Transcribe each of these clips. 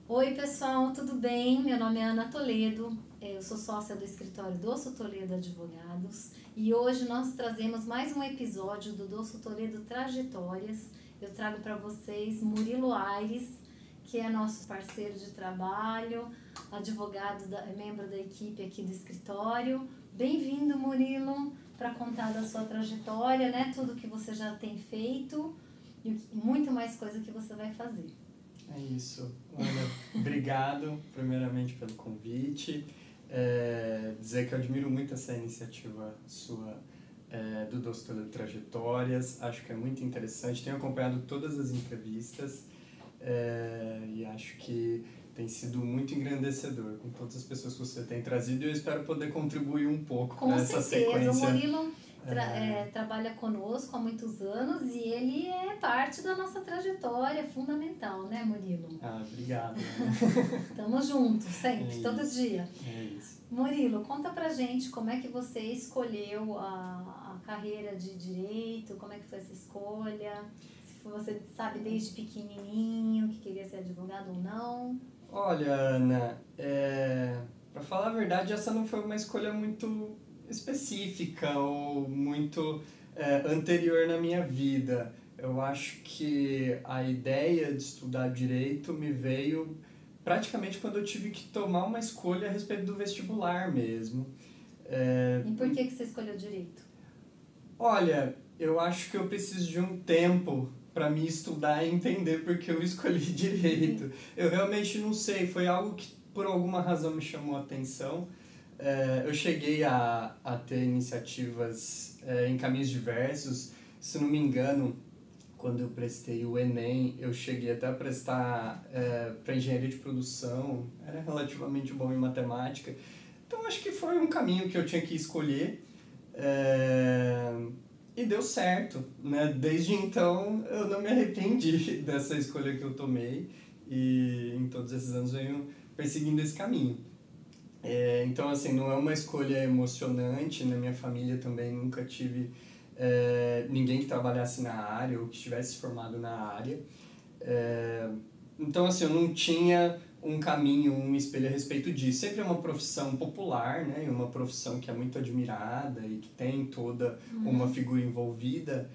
Oi pessoal, tudo bem? Meu nome é Ana Toledo, eu sou sócia do escritório Dosso Toledo Advogados e hoje nós trazemos mais um episódio do Dosso Toledo Trajetórias. Eu trago para vocês Murilo Aires, que é nosso parceiro de trabalho, advogado, membro da equipe aqui do escritório. Bem-vindo, Murilo, para contar da sua trajetória, né? Tudo que você já tem feito e muito mais coisa que você vai fazer. É isso. Ana, obrigado primeiramente pelo convite. Dizer que eu admiro muito essa iniciativa sua do Dosso Toledo Trajetórias. Acho que é muito interessante. Tenho acompanhado todas as entrevistas e acho que tem sido muito engrandecedor com todas as pessoas que você tem trazido e eu espero poder contribuir um pouco nessa sequência. Com certeza, o Murilo trabalha conosco há muitos anos e ele é parte da nossa trajetória fundamental, né, Murilo? Obrigado. Tamo juntos, sempre, todo dia. É isso. Murilo, conta pra gente como é que você escolheu a carreira de Direito, como é que foi essa escolha, se você sabe desde pequenininho que queria ser advogado ou não. Olha, Ana, para falar a verdade, essa não foi uma escolha muito específica ou muito anterior na minha vida. Eu acho que a ideia de estudar direito me veio praticamente quando eu tive que tomar uma escolha a respeito do vestibular mesmo. E por que você escolheu direito? Olha, eu acho que eu preciso de um tempo para me estudar e entender porque eu escolhi direito. Eu realmente não sei, foi algo que por alguma razão me chamou a atenção. Eu cheguei a ter iniciativas em caminhos diversos. Se não me engano, quando eu prestei o Enem, eu cheguei até a prestar para engenharia de produção. Era relativamente bom em matemática. Então acho que foi um caminho que eu tinha que escolher. E deu certo, né? Desde então eu não me arrependi dessa escolha que eu tomei e em todos esses anos venho perseguindo esse caminho. Então, assim, não é uma escolha emocionante, na minha família também nunca tive ninguém que trabalhasse na área ou que estivesse formado na área. Então, assim, eu não tinha um caminho, um espelho a respeito disso. Sempre é uma profissão popular, né? Uma profissão que é muito admirada e que tem toda uma figura envolvida.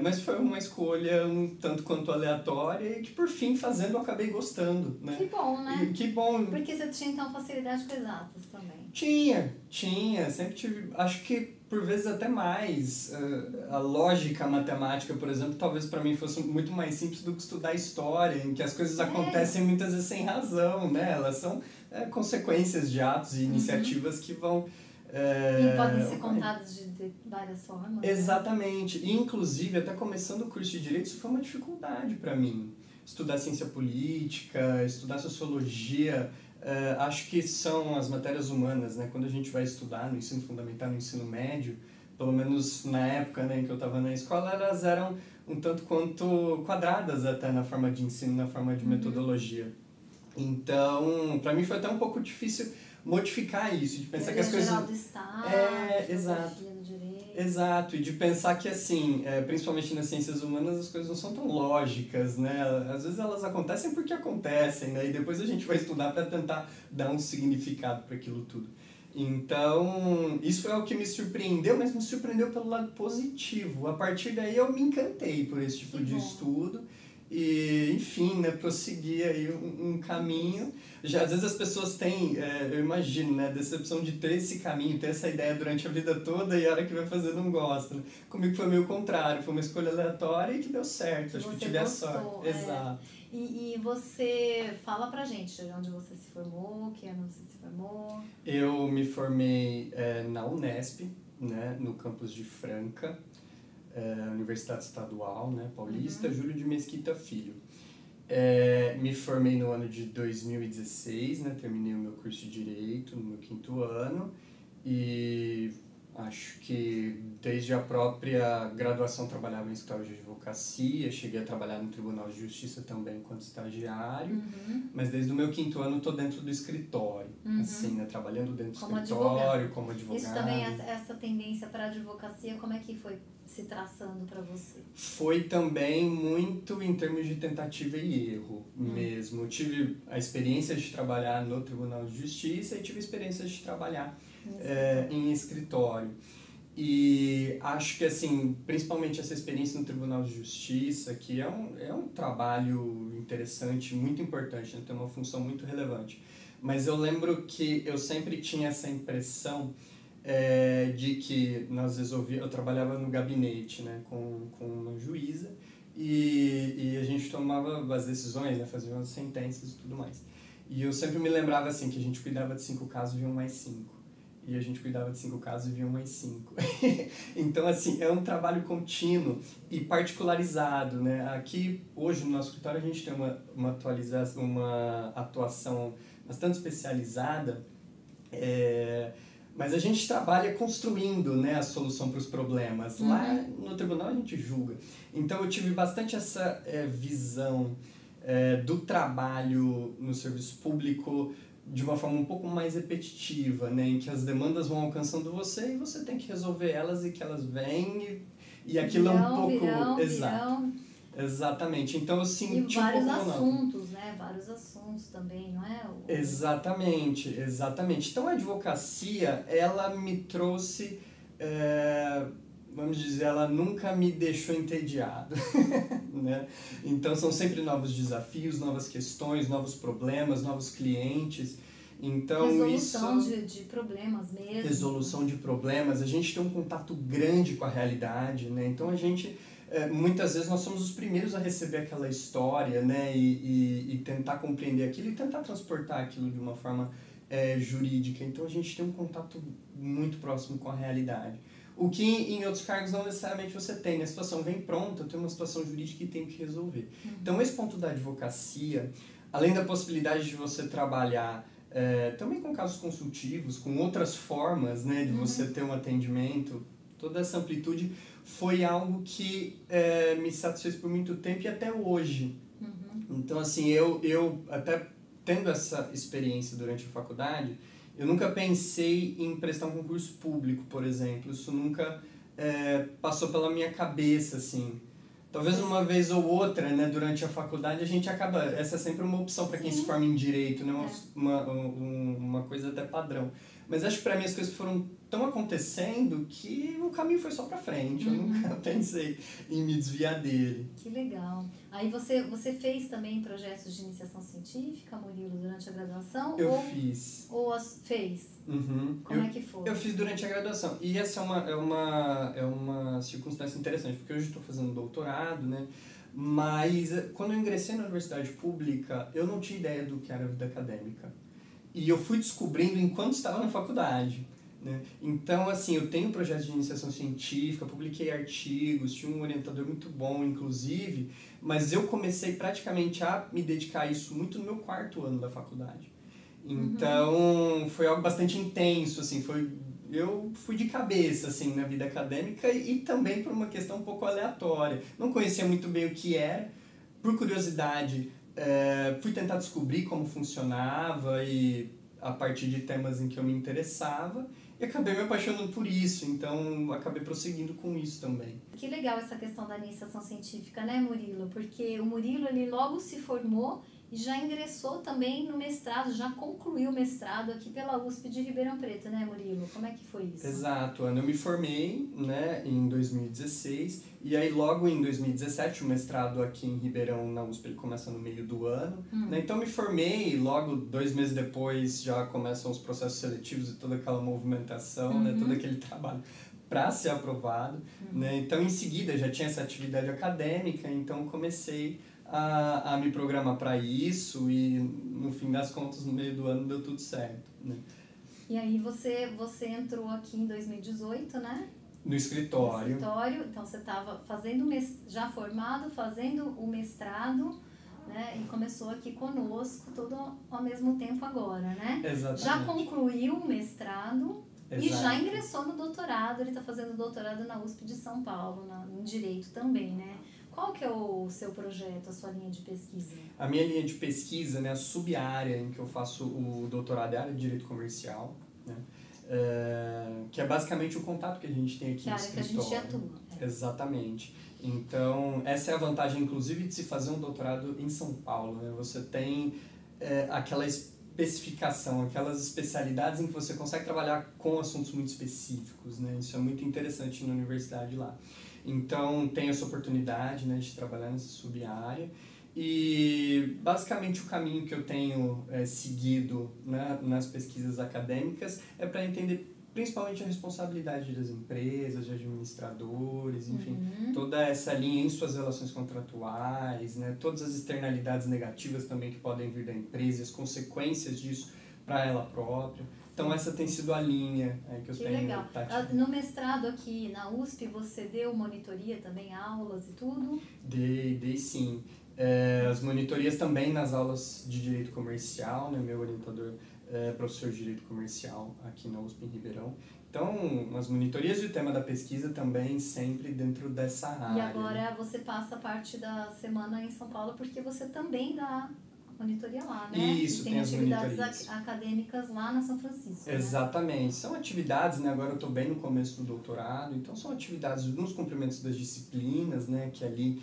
Mas foi uma escolha um tanto quanto aleatória e que, por fim, fazendo, eu acabei gostando, né? Que bom, né? Que bom. Porque você tinha, então, facilidade com exatas também. Tinha. Sempre tive, acho que por vezes até mais. A lógica matemática, por exemplo, talvez para mim fosse muito mais simples do que estudar história, em que as coisas acontecem muitas vezes sem razão, né? Elas são consequências de atos e iniciativas que vão... E podem ser contadas de várias formas. Exatamente. Né? E, inclusive, até começando o curso de Direito, isso foi uma dificuldade para mim. Estudar ciência política, estudar sociologia... acho que são as matérias humanas, né? Quando a gente vai estudar no ensino fundamental, no ensino médio, pelo menos na época, né, em que eu estava na escola, elas eram um tanto quanto quadradas até na forma de ensino, na forma de metodologia. Então, para mim foi até um pouco difícil modificar isso, de pensar que as coisas... Geral do Estado, exato. do direito. Exato, e de pensar que, assim, principalmente nas ciências humanas, as coisas não são tão lógicas, né? Às vezes elas acontecem porque acontecem, né? E depois a gente vai estudar para tentar dar um significado para aquilo tudo. Então, isso é o que me surpreendeu, mas me surpreendeu pelo lado positivo. A partir daí eu me encantei por esse tipo de estudo. E, enfim, né, prosseguir aí um caminho. Já, às vezes as pessoas têm, eu imagino, né, decepção de ter esse caminho, ter essa ideia durante a vida toda e a hora que vai fazer não gosta. Né? Comigo foi meio contrário, foi uma escolha aleatória e que deu certo. Acho que eu tive a sorte. Exato. E você fala pra gente de onde você se formou, que ano você se formou? Eu me formei na Unesp, né, no campus de Franca. Universidade Estadual, né, Paulista, Júlio de Mesquita Filho. Me formei no ano de 2016, né, terminei o meu curso de Direito no meu 5º ano e Acho que desde a própria graduação trabalhava em escritório de advocacia, cheguei a trabalhar no Tribunal de Justiça também enquanto estagiário, mas desde o meu 5º ano estou dentro do escritório, assim, né, trabalhando dentro do como escritório, advogado. como advogado. Isso também, essa tendência para a advocacia, como é que foi se traçando para você? Foi também muito em termos de tentativa e erro mesmo. Eu tive a experiência de trabalhar no Tribunal de Justiça e tive a experiência de trabalhar em escritório. E acho que, assim, principalmente essa experiência no Tribunal de Justiça, que é um trabalho interessante, muito importante, né? Tem uma função muito relevante. Mas eu lembro que eu sempre tinha essa impressão de que, às vezes, eu trabalhava no gabinete, né, com uma juíza, e a gente tomava as decisões, né, fazia as sentenças e tudo mais. E eu sempre me lembrava, assim, que a gente cuidava de 5 casos e viam mais 5. E a gente cuidava de 5 casos e viam mais 5. Então, assim, é um trabalho contínuo e particularizado, né? Aqui, hoje, no nosso escritório, a gente tem uma atuação bastante especializada, mas a gente trabalha construindo, né, a solução para os problemas. Lá no tribunal a gente julga. Então, eu tive bastante essa visão do trabalho no serviço público de uma forma um pouco mais repetitiva, né, em que as demandas vão alcançando você e você tem que resolver elas e que elas vêm e aquilo é um pouco... Exato. Exatamente. Então eu senti vários assuntos, né? Vários assuntos também, não é? Exatamente, exatamente. Então a advocacia, ela me trouxe, vamos dizer, ela nunca me deixou entediado, né? Então são sempre novos desafios, novas questões, novos problemas, novos clientes. Então, resolução de problemas mesmo. Resolução de problemas. A gente tem um contato grande com a realidade, né? Então a gente... muitas vezes nós somos os primeiros a receber aquela história, né, e tentar compreender aquilo e tentar transportar aquilo de uma forma jurídica. Então a gente tem um contato muito próximo com a realidade. O que em outros cargos não necessariamente você tem, né? A situação vem pronta, eu tenho uma situação jurídica e tenho que resolver. Então esse ponto da advocacia, além da possibilidade de você trabalhar também com casos consultivos, com outras formas, né, de você ter um atendimento, toda essa amplitude foi algo que me satisfez por muito tempo e até hoje. Então, assim, eu até tendo essa experiência durante a faculdade, eu nunca pensei em prestar um concurso público, por exemplo. Isso nunca passou pela minha cabeça, assim. Talvez uma vez ou outra, né, durante a faculdade, a gente acaba... Essa é sempre uma opção para quem se forma em direito, né, uma coisa até padrão. Mas acho que para mim as coisas foram tão acontecendo que o caminho foi só para frente. Eu nunca pensei em me desviar dele. Que legal. Aí você fez também projetos de iniciação científica, Murilo, durante a graduação? Fiz. Ou fez? Como é que foi? Eu fiz durante a graduação. E essa é uma circunstância interessante, porque hoje estou fazendo doutorado, né? Mas quando eu ingressei na universidade pública, eu não tinha ideia do que era a vida acadêmica. E eu fui descobrindo enquanto estava na faculdade, né? Então, assim, eu tenho projetos de iniciação científica, publiquei artigos, tinha um orientador muito bom, inclusive, mas eu comecei praticamente a me dedicar a isso muito no meu 4º ano da faculdade. Então, foi algo bastante intenso, assim, eu fui de cabeça, assim, na vida acadêmica e também por uma questão um pouco aleatória. Não conhecia muito bem o que era, por curiosidade... fui tentar descobrir como funcionava e a partir de temas em que eu me interessava e acabei me apaixonando por isso, então acabei prosseguindo com isso também. Que legal essa questão da iniciação científica, né, Murilo? Porque o Murilo, ele logo se formou e já ingressou também no mestrado, já concluiu o mestrado aqui pela USP de Ribeirão Preto, né, Murilo? Como é que foi isso? Exato, Ana. Eu me formei, né, em 2016 e aí logo em 2017 o mestrado aqui em Ribeirão, na USP, ele começa no meio do ano. Né? Então me formei e logo 2 meses depois já começam os processos seletivos e toda aquela movimentação, né, todo aquele trabalho para ser aprovado. Né? Então em seguida já tinha essa atividade acadêmica, então comecei a me programar para isso e no fim das contas no meio do ano deu tudo certo, né? E aí você entrou aqui em 2018, né? No escritório. No escritório, então você estava já formado, fazendo o mestrado, né? E começou aqui conosco, tudo ao mesmo tempo agora, né? Exatamente. Já concluiu o mestrado. E já ingressou no doutorado, ele está fazendo doutorado na USP de São Paulo, em Direito também, né? Qual que é o seu projeto, a sua linha de pesquisa? A minha linha de pesquisa, né, a sub-área em que eu faço o doutorado é a área de Direito Comercial, né? Que é basicamente o contato que a gente tem aqui no escritório. Que a gente atua. Exatamente. Então, essa é a vantagem, inclusive, de se fazer um doutorado em São Paulo, né? Você tem aquela especificação, aquelas especialidades em que você consegue trabalhar com assuntos muito específicos, né? Isso é muito interessante na universidade lá. Então, tem essa oportunidade, né, de trabalhar nessa sub-área. E, basicamente, o caminho que eu tenho seguido, né, nas pesquisas acadêmicas é para entender principalmente a responsabilidade das empresas, de administradores, enfim, toda essa linha em suas relações contratuais, né, todas as externalidades negativas também que podem vir da empresa, as consequências disso para ela própria. Então, essa tem sido a linha que eu tenho. Legal. No mestrado aqui na USP, você deu monitoria também, aulas e tudo? Dei sim. As monitorias também nas aulas de Direito Comercial, né? Meu orientador é professor de Direito Comercial aqui na USP em Ribeirão. Então, as monitorias e o tema da pesquisa também sempre dentro dessa área. E agora você passa parte da semana em São Paulo porque você também dá monitoria lá, né? Isso, e tem atividades acadêmicas lá na São Francisco. Exatamente. Né? São atividades, né? Agora eu estou bem no começo do doutorado, então são atividades nos cumprimentos das disciplinas, né? Que ali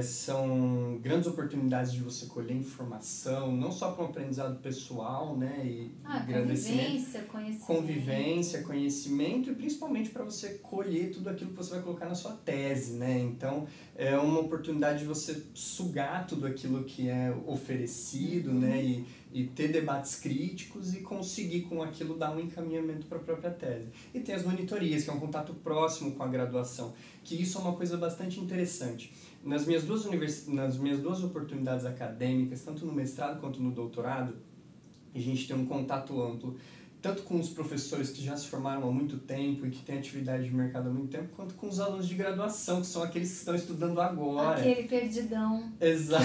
são grandes oportunidades de você colher informação, não só para um aprendizado pessoal, né? E convivência, conhecimento e principalmente para você colher tudo aquilo que você vai colocar na sua tese, né? Então, é uma oportunidade de você sugar tudo aquilo que é oferecido, né? E ter debates críticos e conseguir com aquilo dar um encaminhamento para a própria tese. E tem as monitorias, que é um contato próximo com a graduação, que isso é uma coisa bastante interessante. Nas minhas duas oportunidades acadêmicas, tanto no mestrado quanto no doutorado, a gente tem um contato amplo, tanto com os professores que já se formaram há muito tempo e que têm atividade de mercado há muito tempo, quanto com os alunos de graduação, que são aqueles que estão estudando agora. Aquele perdidão. Exato.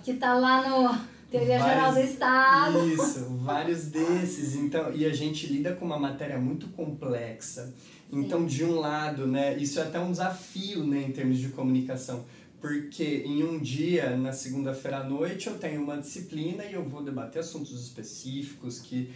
Que tá lá no Teoria Geral do Estado. Isso, vários desses. Então, e a gente lida com uma matéria muito complexa. Então, sim, de um lado, né, isso é até um desafio, né, em termos de comunicação. Porque em um dia, na segunda-feira à noite, eu tenho uma disciplina e eu vou debater assuntos específicos que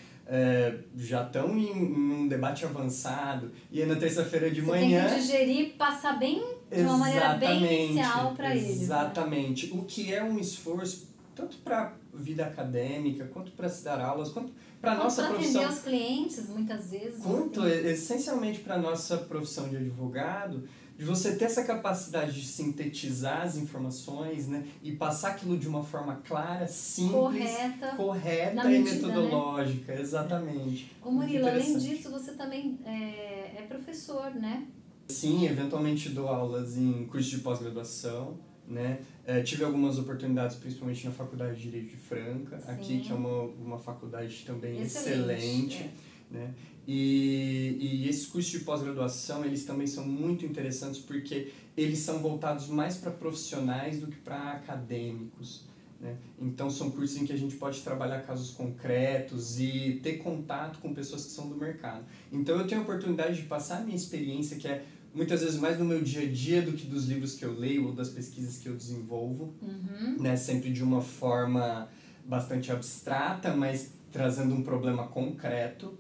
já estão em um debate avançado. E aí na terça-feira de manhã... Você tem que digerir e passar bem, de uma maneira bem inicial para eles. Exatamente. Né? O que é um esforço, tanto para a vida acadêmica, quanto para se dar aulas, quanto para a nossa profissão... Para atender os clientes, muitas vezes. Quanto, essencialmente, para a nossa profissão de advogado... de você ter essa capacidade de sintetizar as informações, né, e passar aquilo de uma forma clara, simples, correta e metodológica, né? Exatamente. Ô Murilo, além disso, você também é professor, né? Sim, eventualmente dou aulas em curso de pós-graduação, né? Tive algumas oportunidades, principalmente na Faculdade de Direito de Franca, sim, aqui, que é uma faculdade também excelente. Né? E esses cursos de pós-graduação, eles também são muito interessantes porque eles são voltados mais para profissionais do que para acadêmicos, né? Então são cursos em que a gente pode trabalhar casos concretos e ter contato com pessoas que são do mercado. Então eu tenho a oportunidade de passar a minha experiência, que é muitas vezes mais no meu dia a dia do que dos livros que eu leio ou das pesquisas que eu desenvolvo, né? Sempre de uma forma bastante abstrata, mas trazendo um problema concreto.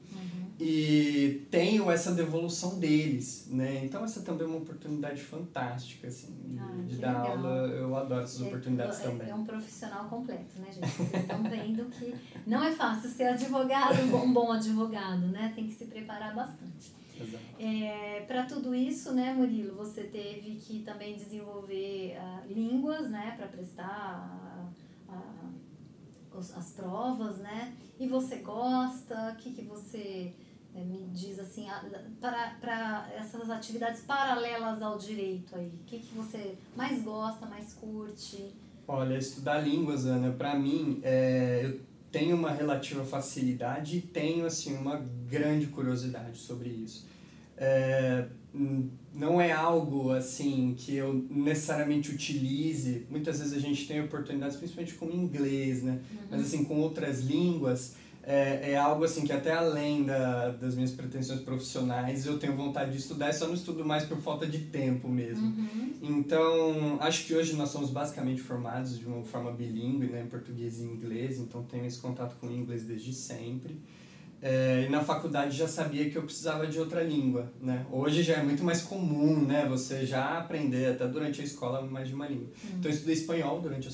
E tenho essa devolução deles, né? Então essa também é uma oportunidade fantástica, assim, de dar legal. Aula. Eu adoro essas oportunidades também. É um profissional completo, né, gente? Vocês estão vendo que não é fácil ser advogado, um bom advogado, né? Tem que se preparar bastante. Exato. Para tudo isso, né, Murilo, você teve que também desenvolver línguas, né, para prestar as provas, né? E você gosta? O que você me diz assim, para essas atividades paralelas ao direito aí? O que você mais gosta, mais curte? Olha, estudar línguas, Ana, para mim, eu tenho uma relativa facilidade e tenho, assim, uma grande curiosidade sobre isso. Não é algo, assim, que eu necessariamente utilize. Muitas vezes a gente tem oportunidades, principalmente com o inglês, né? Mas, assim, com outras línguas, é algo assim que até além das minhas pretensões profissionais eu tenho vontade de estudar, só não estudo mais por falta de tempo mesmo. Então, acho que hoje nós somos basicamente formados de uma forma bilíngue, né, em português e inglês, então tenho esse contato com o inglês desde sempre. E na faculdade já sabia que eu precisava de outra língua, né? Hoje já é muito mais comum, né? Você já aprender, até durante a escola, mais de uma língua. Então eu estudei espanhol durante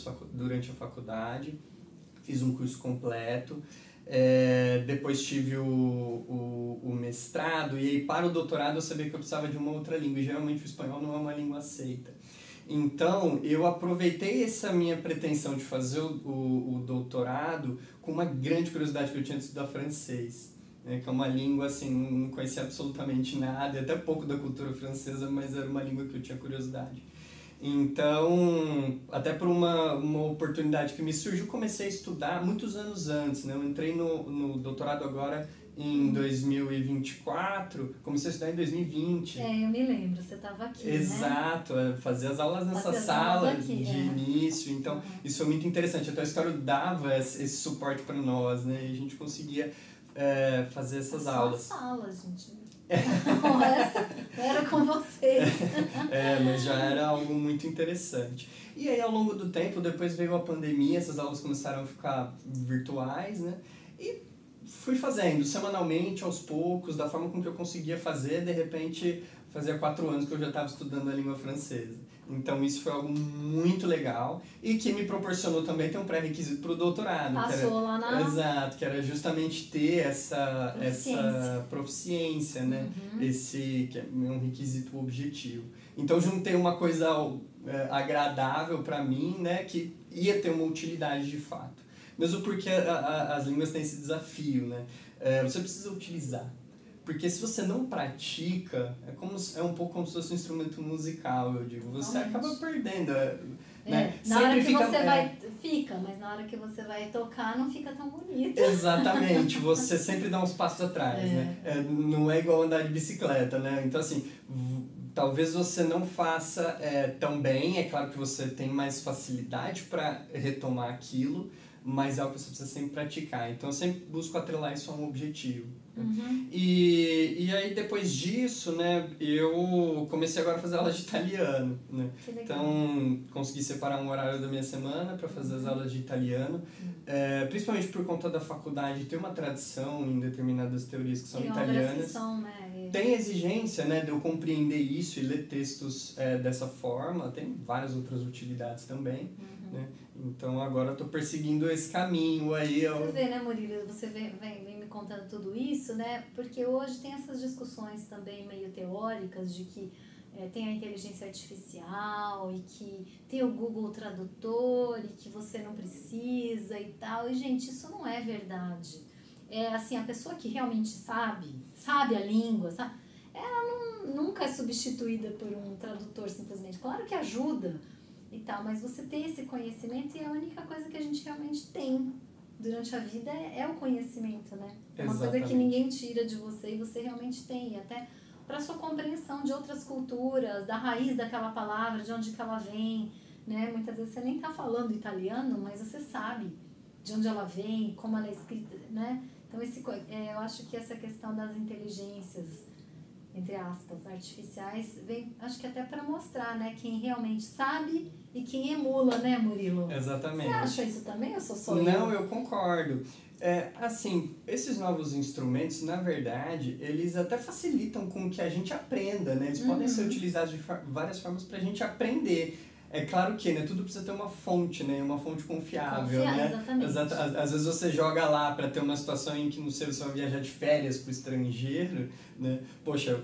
a faculdade, fiz um curso completo, depois tive o mestrado, e aí para o doutorado eu sabia que eu precisava de uma outra língua, e geralmente o espanhol não é uma língua aceita. Então, eu aproveitei essa minha pretensão de fazer o doutorado com uma grande curiosidade que eu tinha de estudar francês, né, que é uma língua, assim, não conhecia absolutamente nada, até pouco da cultura francesa, mas era uma língua que eu tinha curiosidade. Então, até por uma oportunidade que me surgiu, comecei a estudar muitos anos antes, né? Eu entrei no doutorado agora em 2024, comecei a estudar em 2020. Eu me lembro, você estava aqui, Exato, né? Fazia as aulas nessa sala aqui, de início, então isso foi muito interessante. Até a história dava esse suporte para nós, né? E a gente conseguia fazer essas aulas. Só a sala, gente. O resto era com vocês. Mas já era algo muito interessante. E aí, ao longo do tempo, depois veio a pandemia, essas aulas começaram a ficar virtuais, né? E fui fazendo semanalmente, aos poucos, da forma com que eu conseguia fazer. De repente, fazia 4 anos que eu já estava estudando a língua francesa. Então, isso foi algo muito legal e que me proporcionou também ter um pré-requisito para o doutorado. Passou lá na... Exato, que era justamente ter essa proficiência, né? Esse que é um requisito objetivo. Então, juntei uma coisa agradável para mim, né? Que ia ter uma utilidade de fato. Mesmo porque as línguas têm esse desafio, né? Você precisa utilizar. Porque se você não pratica, é um pouco como se fosse um instrumento musical, eu digo. Você acaba perdendo, né? Na hora que você fica, mas na hora que você vai tocar não fica tão bonito. Exatamente, você sempre dá uns passos atrás, né? Não é igual andar de bicicleta, né? Então, assim, talvez você não faça tão bem, é claro que você tem mais facilidade para retomar aquilo, mas é algo que você precisa sempre praticar. Então, eu sempre busco atrelar isso a um objetivo. E aí, depois disso, né, eu comecei agora a fazer aulas de italiano, né? Então, consegui separar um horário da minha semana para fazer as aulas de italiano, principalmente por conta da faculdade ter uma tradição em determinadas teorias que são italianas. Tem exigência, né, de eu compreender isso e ler textos dessa forma, tem várias outras utilidades também, né? Então agora eu tô perseguindo esse caminho aí. Você vê, né, Murilo? Você vem me contando tudo isso, né? Porque hoje tem essas discussões também meio teóricas de que tem a inteligência artificial e que tem o Google Tradutor e que você não precisa e tal. E, gente, isso não é verdade. Assim, a pessoa que realmente sabe a língua, ela nunca é substituída por um tradutor simplesmente. Claro que ajuda e tal, mas você tem esse conhecimento e a única coisa que a gente realmente tem durante a vida é o conhecimento, né? É uma coisa que ninguém tira de você e você realmente tem, e até para sua compreensão de outras culturas, da raiz daquela palavra, de onde que ela vem, né? Muitas vezes você nem tá falando italiano, mas você sabe de onde ela vem, como ela é escrita, né? Então, eu acho que essa questão das inteligências, entre aspas, artificiais, vem, acho que até para mostrar, né, quem realmente sabe e quem emula, né, Murilo? Exatamente. Você acha isso também ou só eu? Não, eu concordo. Assim, esses novos instrumentos, na verdade, eles até facilitam com que a gente aprenda, né? Eles podem ser utilizados de várias formas para a gente aprender. É claro que, né, tudo precisa ter uma fonte, né, uma fonte confiável, né? Exatamente. Às vezes você joga lá para ter uma situação em que não sei, você vai viajar de férias para o estrangeiro, né? Poxa,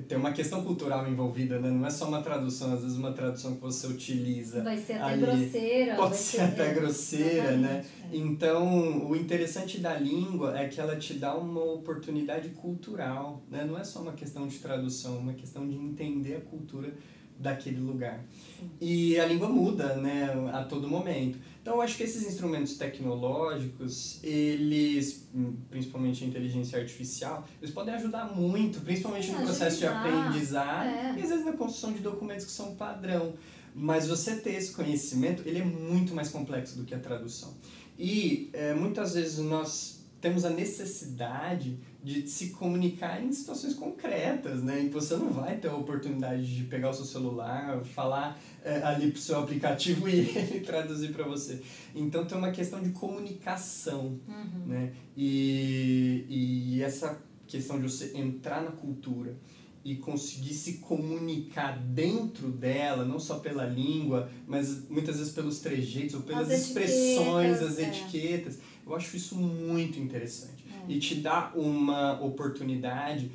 tem uma questão cultural envolvida, né? Não é só uma tradução, às vezes uma tradução que você utiliza vai ser até ali, grosseira. pode ser até grosseira, né? É. Então, o interessante da língua é que ela te dá uma oportunidade cultural, né? Não é só uma questão de tradução, é uma questão de entender a cultura daquele lugar. Sim. E a língua muda, né, a todo momento. Então, eu acho que esses instrumentos tecnológicos, eles, principalmente a inteligência artificial, eles podem ajudar muito, principalmente no processo de aprendizado e às vezes na construção de documentos que são padrão. Mas você ter esse conhecimento, ele é muito mais complexo do que a tradução. E muitas vezes nós temos a necessidade de se comunicar em situações concretas, né? E você não vai ter a oportunidade de pegar o seu celular, falar ali pro seu aplicativo e ele traduzir para você. Então tem uma questão de comunicação, né? E essa questão de você entrar na cultura e conseguir se comunicar dentro dela, não só pela língua, mas muitas vezes pelos trejeitos ou pelas expressões, as etiquetas. Eu acho isso muito interessante. E te dá uma oportunidade,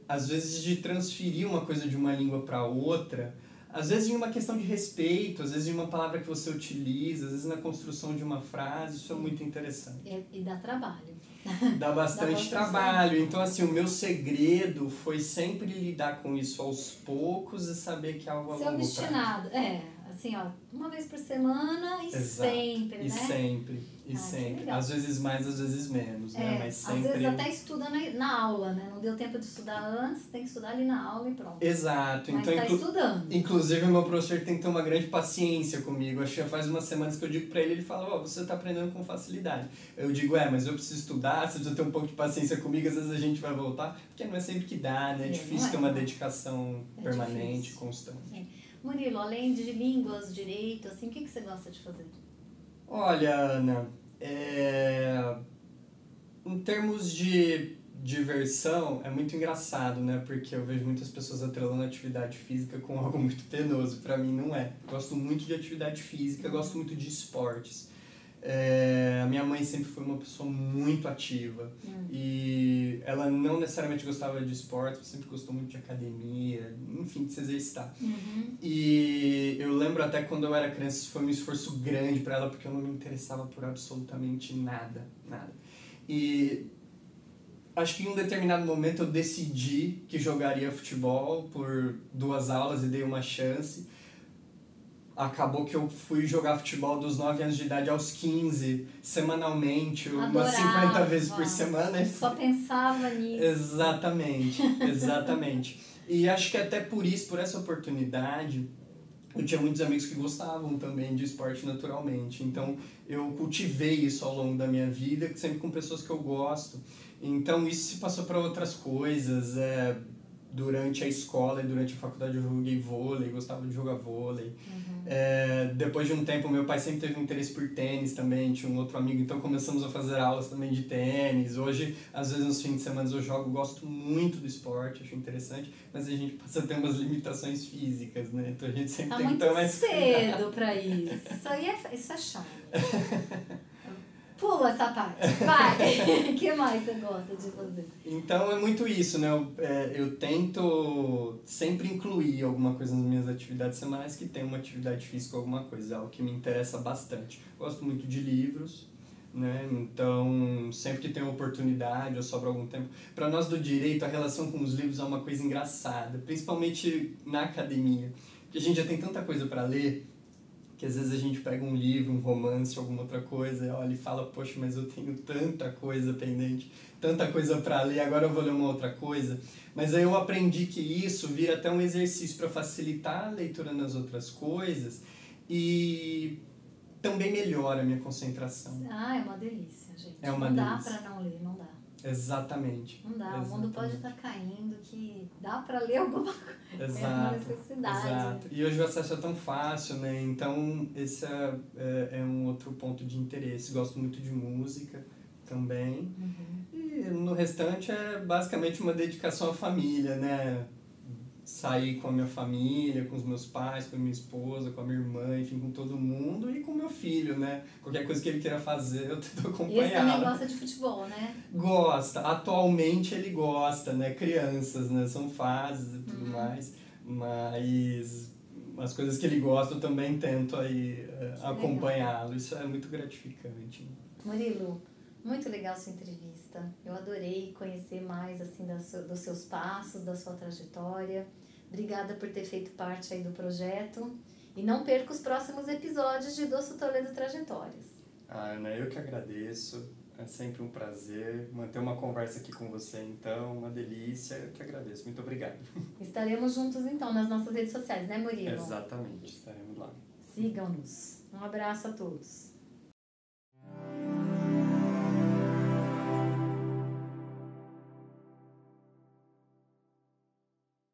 às vezes, de transferir uma coisa de uma língua para outra, às vezes em uma questão de respeito, às vezes em uma palavra que você utiliza, às vezes na construção de uma frase. Isso é muito interessante. E dá trabalho. Dá bastante trabalho. Então, assim, o meu segredo foi sempre lidar com isso aos poucos e saber que é algo a longo prazo. Ser obstinado. Assim, ó, uma vez por semana e sempre, né? E sempre. Às vezes mais, às vezes menos, né? Mas sempre... Às vezes até estuda na aula, né? Não deu tempo de estudar antes, tem que estudar ali na aula e pronto. Exato. Mas então, tá estudando. Inclusive, o meu professor tem que ter uma grande paciência comigo. Acho que já faz umas semanas que eu digo pra ele, ele fala, você tá aprendendo com facilidade. Eu digo, mas eu preciso estudar, você precisa ter um pouco de paciência comigo, às vezes a gente vai voltar, porque não é sempre que dá, né? É difícil ter uma dedicação permanente, constante. Murilo, além de línguas, direito, assim, o que você gosta de fazer? Olha, Ana, em termos de diversão, é muito engraçado, né? Porque eu vejo muitas pessoas atrelando a atividade física com algo muito penoso. Pra mim, não é. Gosto muito de atividade física, gosto muito de esportes. A minha mãe sempre foi uma pessoa muito ativa e ela não necessariamente gostava de esporte, sempre gostou muito de academia, enfim, de se exercitar. E eu lembro até quando eu era criança, isso foi um esforço grande para ela, porque eu não me interessava por absolutamente nada. E acho que em um determinado momento eu decidi que jogaria futebol por 2 aulas e dei uma chance. Acabou que eu fui jogar futebol dos 9 anos de idade aos 15, semanalmente, umas 50 vezes por semana. Só pensava nisso. Exatamente. E acho que até por isso, por essa oportunidade, eu tinha muitos amigos que gostavam também de esporte naturalmente. Então, eu cultivei isso ao longo da minha vida, sempre com pessoas que eu gosto. Então, isso se passou para outras coisas. Durante a escola e durante a faculdade eu joguei vôlei, gostava de jogar vôlei. Depois de um tempo, meu pai sempre teve um interesse por tênis também, tinha um outro amigo, então começamos a fazer aulas também de tênis. Hoje, às vezes nos fins de semana eu jogo, gosto muito do esporte, acho interessante, mas a gente passa a ter umas limitações físicas, né? Então a gente sempre tem que ter mais cedo pra isso. Isso é chato. Pula essa parte, vai! O que mais você gosta de fazer? Então é muito isso, né? Eu tento sempre incluir alguma coisa nas minhas atividades semanais que tem uma atividade física ou alguma coisa, é algo que me interessa bastante. Gosto muito de livros, né? Então sempre que tem oportunidade ou sobra algum tempo. Para nós do direito, a relação com os livros é uma coisa engraçada, principalmente na academia, porque a gente já tem tanta coisa para ler, que às vezes a gente pega um livro, um romance, alguma outra coisa, olha e fala, poxa, mas eu tenho tanta coisa pendente, tanta coisa para ler, agora eu vou ler uma outra coisa. Mas aí eu aprendi que isso vira até um exercício para facilitar a leitura nas outras coisas e também melhora a minha concentração. É uma delícia, gente. É uma delícia. Dá para não ler, não dá. Exatamente. Não dá, o mundo pode estar caindo, que dá para ler alguma coisa. Exato, é uma necessidade. Exato. E hoje o acesso é tão fácil, né? Então esse é um outro ponto de interesse. Gosto muito de música também. E no restante é basicamente uma dedicação à família, né? Sair com a minha família, com os meus pais, com a minha esposa, com a minha irmã, enfim, com todo mundo e com o meu filho, né? Qualquer coisa que ele queira fazer, eu tento acompanhar. Esse também gosta de futebol, né? Gosta. Atualmente ele gosta, né? Crianças, né? São fases e tudo mais. Mas as coisas que ele gosta eu também tento aí acompanhá-lo. Isso é muito gratificante. Murilo, muito legal sua entrevista. Eu adorei conhecer mais assim dos seus passos, da sua trajetória. Obrigada por ter feito parte aí do projeto. E não perca os próximos episódios de Dosso Toledo Trajetórias. Ana, eu que agradeço. É sempre um prazer manter uma conversa aqui com você, então, uma delícia. Eu que agradeço. Muito obrigado. Estaremos juntos, então, nas nossas redes sociais, né, Murilo? Exatamente, estaremos lá. Sigam-nos. Um abraço a todos.